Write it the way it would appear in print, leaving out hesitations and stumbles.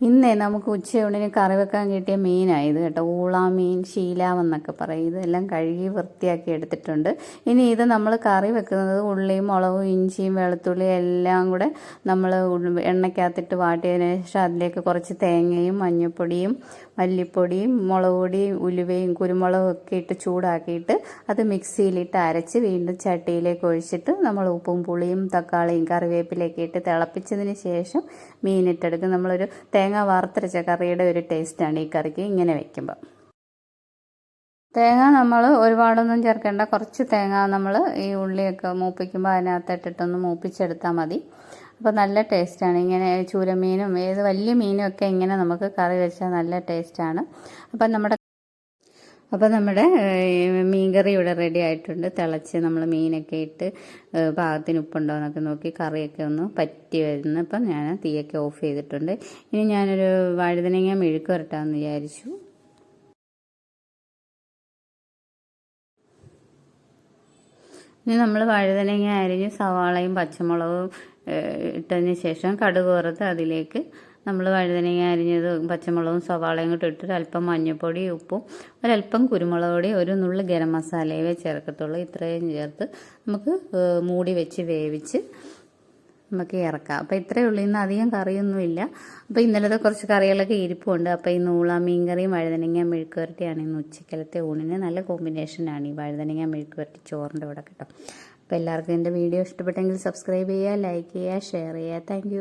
ഇന്നേ നമുക്ക് ഉച്ചയൂണിന് കറി വെക്കാൻ കിട്ടിയ മീനായത് കേട്ടോ. ഊള മീൻ, ശീലാവെന്നൊക്കെ പറയും. ഇതെല്ലാം കഴുകി വൃത്തിയാക്കി എടുത്തിട്ടുണ്ട്. ഇനി ഇത് നമ്മൾ കറി വെക്കുന്നത് ഉള്ളിയും മുളകും ഇഞ്ചിയും വെളുത്തുള്ളിയും എല്ലാം കൂടെ നമ്മൾ എണ്ണയ്ക്കകത്തിട്ട് വാട്ടിയതിന് ശേഷം അതിലേക്ക് കുറച്ച് തേങ്ങയും മഞ്ഞൾപ്പൊടിയും മല്ലിപ്പൊടിയും മുളക് പൊടിയും ഉലുവയും കുരുമുളകും ഒക്കെ ഇട്ട് ചൂടാക്കിയിട്ട് അത് മിക്സിയിലിട്ട് അരച്ച് വീണ്ടും ചട്ടിയിലേക്ക് ഒഴിച്ചിട്ട് നമ്മൾ ഉപ്പും പുളിയും തക്കാളിയും കറിവേപ്പിലയൊക്കെ ഇട്ട് തിളപ്പിച്ചതിന് ശേഷം മീനിട്ടെടുക്കും. നമ്മളൊരു തേങ്ങ വറുത്തരച്ച കറിയുടെ ഒരു ടേസ്റ്റാണ് ഈ കറിക്ക് ഇങ്ങനെ വെക്കുമ്പോൾ. തേങ്ങ നമ്മൾ ഒരുപാടൊന്നും ചേർക്കേണ്ട. കുറച്ച് തേങ്ങ നമ്മൾ ഈ ഉള്ളിയൊക്കെ മൂപ്പിക്കുമ്പോൾ അതിനകത്തിട്ടിട്ടൊന്ന് മൂപ്പിച്ചെടുത്താൽ മതി. അപ്പോൾ നല്ല ടേസ്റ്റാണ്. ഇങ്ങനെ ചൂരമീനും ഏത് വലിയ മീനും ഒക്കെ ഇങ്ങനെ നമുക്ക് കറി വെച്ചാൽ നല്ല ടേസ്റ്റാണ്. അപ്പോൾ നമ്മുടെ മീൻകറി ഇവിടെ റെഡി ആയിട്ടുണ്ട്. തിളച്ച് നമ്മൾ മീനൊക്കെ ഇട്ട് പാകത്തിന് ഉപ്പുണ്ടോ എന്നൊക്കെ നോക്കി കറിയൊക്കെ ഒന്ന് പറ്റി വരുന്നപ്പം ഞാൻ തീയൊക്കെ ഓഫ് ചെയ്തിട്ടുണ്ട്. ഇനി ഞാനൊരു വഴുതനങ്ങ മെഴുക്ക് വരട്ടാമെന്ന് വിചാരിച്ചു. ഇനി നമ്മൾ വഴുതനങ്ങ അരിഞ്ഞ് സവാളയും പച്ചമുളകും ഇട്ടതിന് ശേഷം കടുക് വറുത്ത് അതിലേക്ക് നമ്മൾ വഴുതനങ്ങ അരിഞ്ഞത് പച്ചമുളകും സവാളയും കൂടി ഇട്ടിട്ട് അല്പം മഞ്ഞൾപ്പൊടി ഉപ്പും ഒരല്പം കുരുമുളക് പൊടി ഒരു നുള്ളു ഗരം മസാലയേ ചേർക്കത്തുള്ളൂ. ഇത്രയും ചേർത്ത് നമുക്ക് മൂടി വെച്ച് വേവിച്ച് നമുക്ക് ഇറക്കാം. അപ്പോൾ ഇത്രയേ ഉള്ളൂ. ഇന്ന് അധികം കറിയൊന്നുമില്ല. അപ്പോൾ ഇന്നലത്തെ കുറച്ച് കറികളൊക്കെ ഇരിപ്പുണ്ട്. അപ്പോൾ ഈ നൂള മീൻകറിയും വഴുതനങ്ങ മെഴുക്ക് വരട്ടിയാണ് ഇന്ന് ഉച്ചക്കലത്തെ ഊണിന്. നല്ല കോമ്പിനേഷനാണ് ഈ വഴുതനങ്ങ മെഴുക്ക് വരട്ടി ചോറിൻ്റെ കൂടെ കേട്ടോ. അപ്പോൾ എല്ലാവർക്കും എൻ്റെ വീഡിയോ ഇഷ്ടപ്പെട്ടെങ്കിൽ സബ്സ്ക്രൈബ് ചെയ്യുക, ലൈക്ക് ചെയ്യുക, ഷെയർ ചെയ്യുക. താങ്ക്